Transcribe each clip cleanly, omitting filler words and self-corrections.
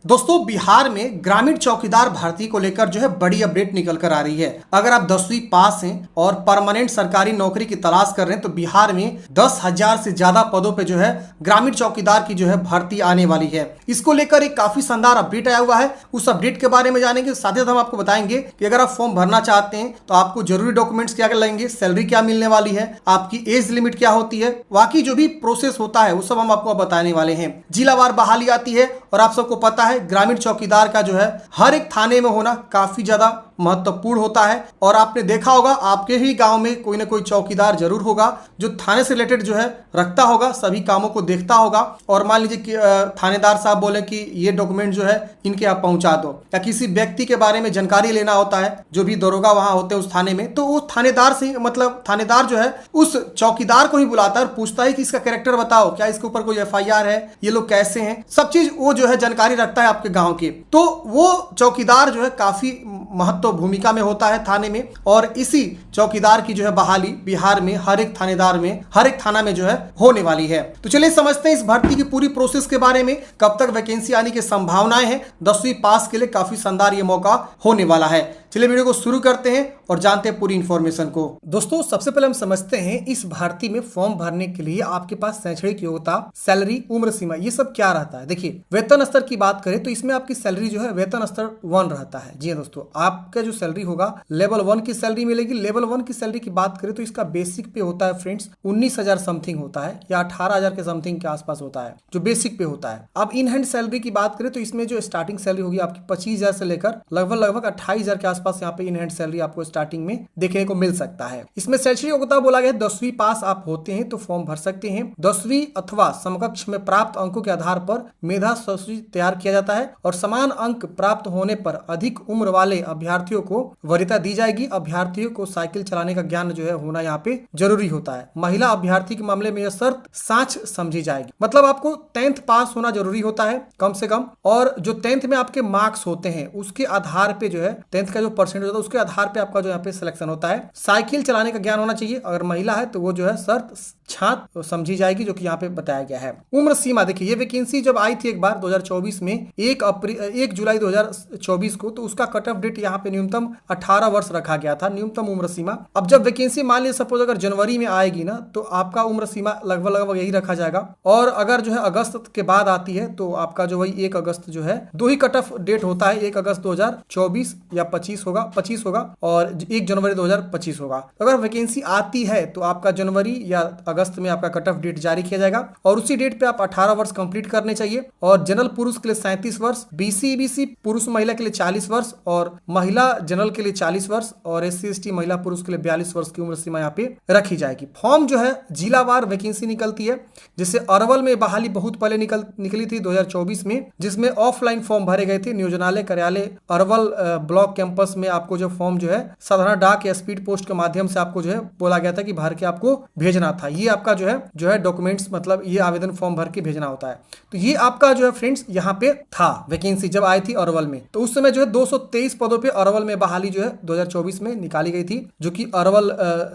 दोस्तों बिहार में ग्रामीण चौकीदार भर्ती को लेकर जो है बड़ी अपडेट निकल कर आ रही है। अगर आप 10वीं पास हैं और परमानेंट सरकारी नौकरी की तलाश कर रहे हैं तो बिहार में 10,000 से ज्यादा पदों पे जो है ग्रामीण चौकीदार की जो है भर्ती आने वाली है। इसको लेकर एक काफी शानदार अपडेट आया हुआ है। उस अपडेट के बारे में जानेंगे, साथ ही साथ हम आपको बताएंगे कि अगर आप फॉर्म भरना चाहते हैं तो आपको जरूरी डॉक्यूमेंट्स क्या क्या लगेंगे, सैलरी क्या मिलने वाली है, आपकी एज लिमिट क्या होती है, बाकी जो भी प्रोसेस होता है वो सब हम आपको बताने वाले हैं। जिलावार बहाली आती है और आप सबको पता है ग्रामीण चौकीदार का जो है हर एक थाने में होना काफी ज्यादा महत्वपूर्ण होता है। और आपने देखा होगा आपके ही गांव में कोई ना कोई चौकीदार जरूर होगा जो थाने से रिलेटेड जो है रखता होगा, सभी कामों को देखता होगा। और मान लीजिए कि थानेदार साहब बोले कि ये डॉक्यूमेंट जो है इनके आप पहुंचा दो, या किसी व्यक्ति के बारे में जानकारी लेना होता है, जो भी दरोगा वहां होते हैं उस थाने में, तो वो थानेदार से मतलब थानेदार जो है उस चौकीदार को ही बुलाता है और पूछता है कि इसका कैरेक्टर बताओ, क्या इसके ऊपर कोई FIR है, ये लोग कैसे हैं, सब चीज वो जो है जानकारी रखता है आपके गांव की। तो वो चौकीदार जो है काफी महत्व भूमिका में होता है थाने में। और इसी चौकीदार की जो है बहाली बिहार में हर एक थानेदार में, हर एक थाना में जो है होने वाली है। तो चलिए समझते हैं इस भर्ती की पूरी प्रोसेस के बारे में, कब तक वैकेंसी आने की संभावनाएं हैं। 10वीं पास के लिए काफी शानदार ये मौका होने वाला है। चलिए वीडियो को शुरू करते हैं और जानते हैं पूरी इंफॉर्मेशन को। दोस्तों सबसे पहले हम समझते हैं इस भर्ती में फॉर्म भरने के लिए आपके पास शैक्षणिक योग्यता, सैलरी, उम्र सीमा, ये सब क्या रहता है। देखिए वेतन स्तर की बात करें तो इसमें आपकी सैलरी जो है वेतन स्तर 1 रहता है। जी दोस्तों, आपका जो सैलरी होगा लेवल 1 की सैलरी मिलेगी। लेवल 1 की सैलरी की बात करें तो इसका बेसिक पे होता है फ्रेंड्स 19,000 समथिंग होता है, या 18,000 के समथिंग के आसपास होता है जो बेसिक पे होता है। अब इन हैंड सैलरी की बात करें तो इसमें जो स्टार्टिंग सैलरी होगी आपकी 25,000 से लेकर लगभग 28,000 के आसपास यहाँ पे इन हैंड सैलरी आपको स्टार्टिंग में देखने को मिल सकता है। इसमें शैक्षणिक योग्यता बोला गया 10वीं पास आप होते हैं तो फॉर्म भर सकते हैं। 10वीं अथवा समकक्ष में प्राप्त अंकों के आधार पर मेधा सूची तैयार किया जाता है और समान अंक प्राप्त होने पर अधिक उम्र वाले अभ्यर्थियों को वरीयता दी जाएगी। अभ्यर्थियों को साइकिल चलाने का ज्ञान जो है होना यहाँ पे जरूरी होता है। महिला अभ्यर्थी के मामले में यह शर्त साँच समझी जाएगी, मतलब आपको 10th पास होना जरूरी होता है कम से कम। और जो 10th में आपके मार्क्स होते हैं उसके आधार पे जो है 10th का जो परसेंट होता है उसके आधार पे आपका जो यहाँ पे सिलेक्शन होता है। साइकिल चलाने का ज्ञान होना चाहिए, अगर महिला है तो वो जो है शर्त छात्र समझी जाएगी, जो कि यहाँ पे बताया गया है। उम्र सीमा देखिए, ये वैकेंसी जब आई थी एक बार 2024 में 1 जुलाई 2024 को, तो उसका कट ऑफ डेट यहाँ पे न्यूनतम 18 वर्ष रखा गया था, न्यूनतम उम्र सीमा। अब जब वैकेंसी मान लीजिए सपोज अगर जनवरी में आएगी ना तो आपका उम्र सीमा लगभग यही रखा जाएगा। और अगर जो है अगस्त के बाद आती है तो आपका जो वही 1 अगस्त जो है, 2 ही कट ऑफ डेट होता है, 1 अगस्त 2024 या 25 होगा और 1 जनवरी 2025 होगा। अगर वैकेंसी आती है तो आपका जनवरी या अगस्त में आपका कट ऑफ डेट जारी किया जाएगा और उसी डेट पे आप 18 वर्ष कंप्लीट करने चाहिए। और जनरल पुरुष के लिए 37 वर्ष, BC EBC पुरुष महिला के लिए 40 वर्ष और महिला जनरल के लिए 40 वर्ष और SC ST महिला पुरुष के लिए 42 वर्ष की उम्र सीमा यहाँ पे रखी जाएगी। फॉर्म जो है जिलावार वैकेंसी निकलती है, जिससे अरवल में बहाली बहुत पहले निकली थी 2024 में, जिसमें ऑफलाइन फॉर्म भरे गए थे। नियोजनालय कार्यालय अरवल ब्लॉक कैंपस में आपको जो फॉर्म जो है साधारण डाक या स्पीड पोस्ट के माध्यम से आपको जो है बोला गया था कि भर के आपको भेजना था। ये आपका जो है डॉक्यूमेंट्स, मतलब ये आवेदन फॉर्म भर के भेजना होता है। तो ये आपका जो है फ्रेंड्स यहाँ पे था वैकेंसी जब आई थी अरवल में। तो उस समय जो है 223 पदों पे अरवल में बहाली जो है 2024 में निकाली गई थी, जो कि अरवल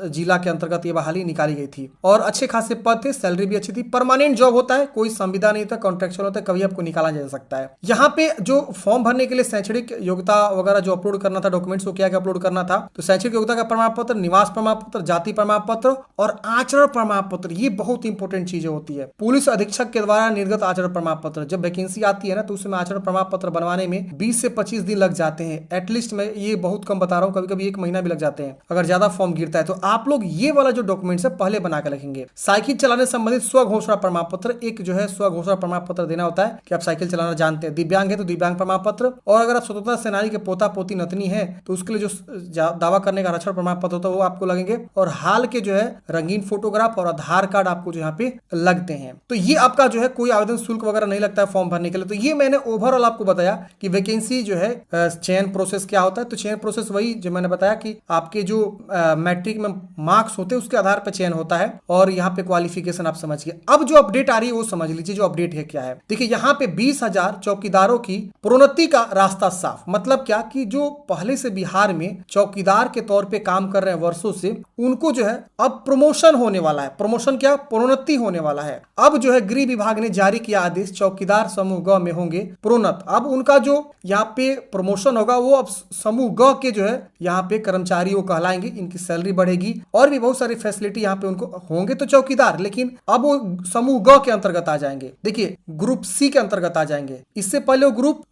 जिला के अंतर्गत ये बहाली निकाली गई थी। और अच्छे खासे पद थे, सैलरी भी अच्छी थी, परमानेंट जॉब होता है, कोई संविदा नहीं था, कॉन्ट्रेक्चुअल होता है, कभी आपको निकाला जा सकता है। यहाँ पे जो फॉर्म भरने के लिए शैक्षणिक योग्यता वगैरह जो अपलोड करना था, डॉक्यूमेंट्स को क्या क्या अपलोड करना था, तो शैक्षणिक योग्यता का प्रमाण पत्र, निवास प्रमाण पत्र, जाति प्रमाण पत्र और आचरण प्रमाण पत्र, ये बहुत इंपॉर्टेंट चीजें होती है। पुलिस अधीक्षक के द्वारा निर्गत आचरण प्रमाण पत्र, जब वैकेंसी आती है ना तो उसमें आचरण प्रमाण पत्र बनवाने में 20 से 25 दिन लग जाते हैं एटलीस्ट। मैं ये बहुत कम बता रहा हूँ, कभी कभी 1 महीना भी लग जाते हैं अगर ज्यादा फॉर्म गिरता है। तो आप लोग ये वाला जो डॉक्यूमेंट्स है पहले बना के रखेंगे। साइकिल चलाने संबंधित स्व घोषणा प्रमाण पत्र, एक जो है स्व घोषणा प्रमाण पत्र देना होता है कि आप साइकिल चलाना जानते हैं। दिव्यांग है तो दिव्यांग प्रमाण पत्र, और अगर आप स्वतंत्रता सेनानी के पोता पोती नतनी है तो उसके लिए जो दावा करने का आरक्षण प्रमाण पत्र होता है वो आपको लगेंगे। और हाल के जो है रंगीन फोटोग्राफ और आधार कार्ड आपको जो यहाँ पे लगते हैं। तो ये आपका जो है कोई आवेदन शुल्क वगैरह नहीं लगता है फॉर्म भरने के लिए। तो ये मैंने ओवरऑल आपको बताया कि वैकेंसी जो है चयन प्रोसेस क्या होता है। तो चयन प्रोसेस वही जो मैंने बताया कि आपके जो जो मैट्रिक में मार्क्स होते हैं उसके आधार पर चयन होता है, और यहाँ पे क्वालिफिकेशन आप समझिए। अब जो अपडेट आ रही है वो समझ लीजिए, जो अपडेट है क्या है। देखिए यहाँ पे 20,000 चौकीदारों की प्रोन्नति का रास्ता साफ। मतलब क्या कि जो पहले से बिहार में चौकीदार के तौर पे काम कर रहे हैं वर्षों से, उनको जो है अब प्रमोशन होने वाला है। प्रमोशन क्या, प्रोन्नति होने वाला है। अब जो है गृह विभाग ने जारी किया आदेश, चौकीदार समूह ग में होंगे प्रोन्नत। अब उनका जो यहाँ पे प्रमोशन होगा वो अब समूह ग के जो है यहाँ पे कर्मचारी वो कहलाएंगे, इनकी सैलरी बढ़ेगी और भी बहुत सारी फैसिलिटी यहाँ पे उनको होंगे तो चौकीदार, लेकिन अब वो समूह ग के अंतर्गत आ जाएंगे। देखिए ग्रुप सी के अंतर्गत आ जाएंगे। इससे पहले वो ग्रुप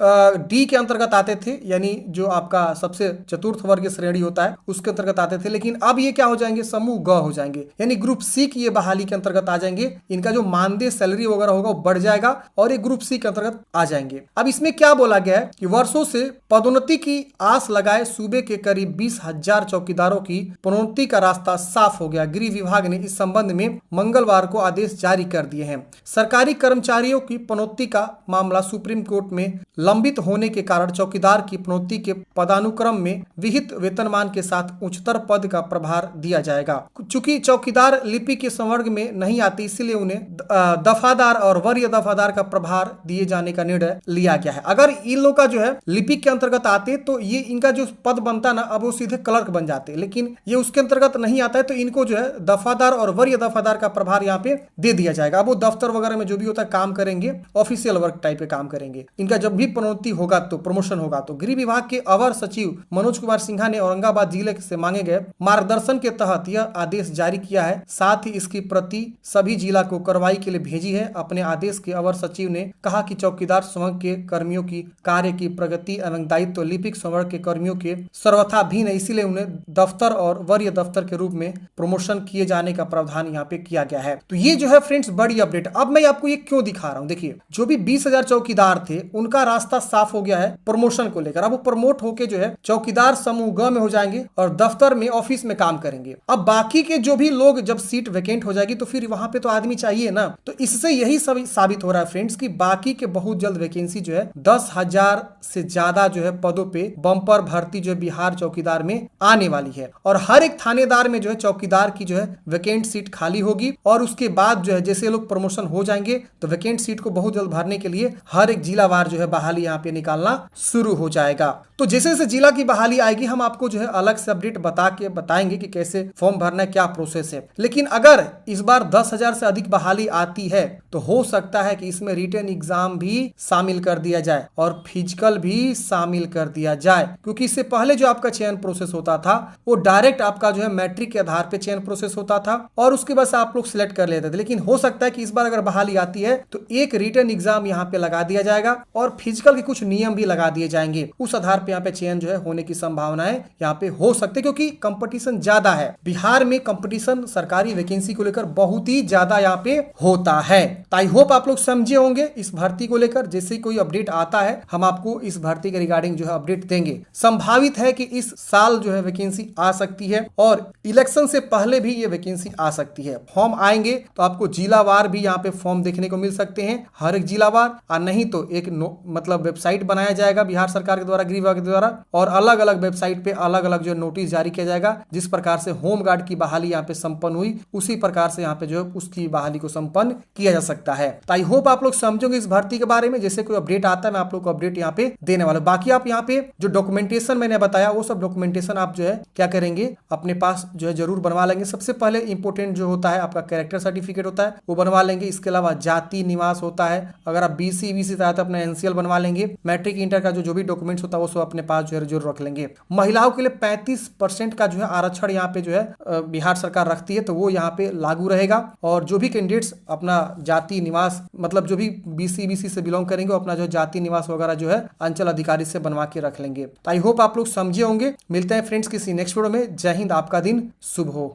डी के अंतर्गत आते थे, यानी जो आपका सबसे चतुर्थ वर्ग श्रेणी होता है उसके अंतर्गत आते थे, लेकिन अब ये क्या हो जाएंगे, समूह ग हो जाएंगे, यानी ग्रुप सी की ये बहाली के अंतर्गत आ जाएंगे। इनका जो मानदेय सैलरी वगैरह होगा वो बढ़ जाएगा और ये ग्रुप सी के अंतर्गत आ जाएंगे। अब इसमें क्या बोला गया है कि वर्षों से पदोन्नति की आस लगाए सूबे के करीब 20,000 चौकीदारों की प्रोन्नति का रास्ता साफ हो गया। गृह विभाग ने इस संबंध में मंगलवार को आदेश जारी कर दिए हैं। सरकारी कर्मचारियों की प्रोन्नति का मामला सुप्रीम कोर्ट में लंबित होने के कारण चौकीदार की प्रोन्नति के पदानुक्रम में विहित वेतनमान के साथ उच्चतर पद का प्रभार दिया जाएगा। चूंकि चौकीदार लिपि के संवर्ग में नहीं आती, इसलिए उन्हें दफादार और वरीय दफादार का प्रभार दिए जाने का निर्णय लिया गया है। अगर इन लोग का जो है लिपि के अंतर्गत आते तो ये इनका जो पद बनता ना, अब वो सीधे क्लर्क बन जाते, लेकिन ये उसके अंतर्गत नहीं आता है तो इनको जो है दफादार और वरीय दफादार का प्रभार यहाँ पे दे दिया जाएगा। अब वो दफ्तर वगैरह में जो भी होता है काम करेंगे, ऑफिशियल वर्क टाइप पे काम करेंगे। इनका जब भी प्रोन्नति होगा तो प्रमोशन होगा तो गृह विभाग के अवर सचिव मनोज कुमार सिन्हा ने औरंगाबाद जिले से मांगे गए मार्गदर्शन के तहत यह आदेश जारी किया है। साथ ही इसकी प्रति सभी जिला को कार्रवाई के लिए भेजी है। अपने आदेश के अवर सचिव ने कहा कि चौकीदार संवर्ग के कर्मियों की कार्य की प्रगति एवं दायित्व लिपिक संवर्ग के कर्मियों के सर्वथा भिन्न है, इसीलिए उन्हें दफ्तर और वरीय दफ्तर के रूप में प्रमोशन किए जाने का प्रावधान यहाँ पे किया गया है। तो ये जो है फ्रेंड्स बड़ी अपडेट। अब मैं आपको ये क्यों दिखा रहा हूँ, देखिए जो भी 20,000 चौकीदार थे उनका रास्ता साफ हो गया है प्रमोशन को लेकर। अब वो प्रमोट होके जो है चौकीदार समूह ग में हो जाएंगे और दफ्तर में ऑफिस में काम करेंगे। अब बाकी के जो भी लोग, जब सीट वैकेंट हो जाएगी तो फिर वहां पे तो आदमी चाहिए ना, तो इससे यही सब साबित हो रहा है फ्रेंड्स कि बाकी के बहुत जल्द वैकेंसी जो है 10,000 से ज्यादा जो है पदों पे बम्पर भर्ती जो है बिहार चौकीदार में आने वाली है। और हर एक थानेदार में जो है चौकीदार की जो है वैकेंट सीट खाली होगी और उसके बाद जो है जैसे लोग प्रमोशन हो जाएंगे तो वैकेंट सीट को बहुत जल्द भरने के लिए हर एक जिलावार जो है बहाली यहाँ पे निकालना शुरू हो जाएगा। तो जैसे जैसे जिला की बहाली आएगी हम आपको जो है अलग से अपडेट बताएंगे कि कैसे फॉर्म भरना है, क्या प्रोसेस है। लेकिन अगर इस बार 10,000 से अधिक बहाली आती है तो हो सकता है कि इसमें रिटन एग्जाम भी शामिल कर दिया जाए और फिजिकल भी शामिल कर दिया जाए, क्योंकि इससे पहले जो आपका चयन प्रोसेस होता था वो डायरेक्ट आपका जो है मैट्रिक के आधार पे चयन प्रोसेस होता था और उसके बाद आप लोग सिलेक्ट कर लेते थे। लेकिन हो सकता है कि इस बार अगर बहाली आती है तो एक रिटन एग्जाम यहाँ पे लगा दिया जाएगा और फिजिकल के कुछ नियम भी लगा दिए जाएंगे। उस आधार पे यहाँ पे चयन जो है होने की संभावनाएं यहाँ पे हो सकती है, क्योंकि कंपटीशन ज्यादा है बिहार में। कंपटीशन सरकारी वैकेंसी को लेकर बहुत ही ज्यादा यहाँ पे होता है। तो आई होप आप लोग समझे होंगे इस भर्ती को लेकर। जैसे ही कोई अपडेट आता है हम आपको इस भर्ती के रिगार्डिंग जो है अपडेट देंगे। संभावित है कि इस साल जो है वैकेंसी आ सकती है और इलेक्शन से पहले भी ये वैकेंसी आ सकती है। फॉर्म आएंगे तो आपको जिलावार भी यहाँ पे फॉर्म देखने को मिल सकते हैं, हर एक जिलावार, और नहीं तो एक मतलब वेबसाइट बनाया जाएगा बिहार सरकार के द्वारा, गृह विभाग के द्वारा, और अलग अलग वेबसाइट पे अलग अलग जो नोटिस जारी किया जाएगा। जिस प्रकार से होमगार्ड की बहाली यहाँ पे संपन्न हुई उसी प्रकार से यहाँ पे जो है उसकी बहाली को संपन्न किया जा सकता है। तो आई होप आप लोग समझोगे इस भर्ती के बारे में। जैसे कोई अपडेट आता है मैं आप लोग को अपडेट यहाँ पे देने वाला हूं। बाकी आप यहाँ पे जो डॉक्यूमेंटेशन मैंने बताया वो सब डॉक्यूमेंटेशन आप जो है क्या करेंगे, अपने पास जो है जरूर बनवा लेंगे। सबसे पहले इंपोर्टेंट जो होता है आपका कैरेक्टर सर्टिफिकेट होता है वो बनवा लेंगे। इसके अलावा जाति निवास होता है, अगर आप BC से आए तो अपना NCL बनवा लेंगे। मैट्रिक इंटर का जो भी डॉक्यूमेंट्स होता है वो सब अपने पास जो है जरूर रख लेंगे। महिलाओं के लिए 35% का जो है आरक्षण यहाँ पे जो है बिहार सरकार रखती है, तो वो यहाँ पे लागू रहेगा। और जो भी कैंडिडेट्स अपना जाति निवास मतलब जो भी BC से बिलोंग करेंगे वो अपना जो जाति निवास वगैरह जो है अंचल अधिकारी से बनवा के रख लेंगे। तो आई होप आप लोग समझे होंगे। मिलते हैं फ्रेंड्स किसी नेक्स्ट वीडियो में। जय हिंद, आपका दिन शुभ हो।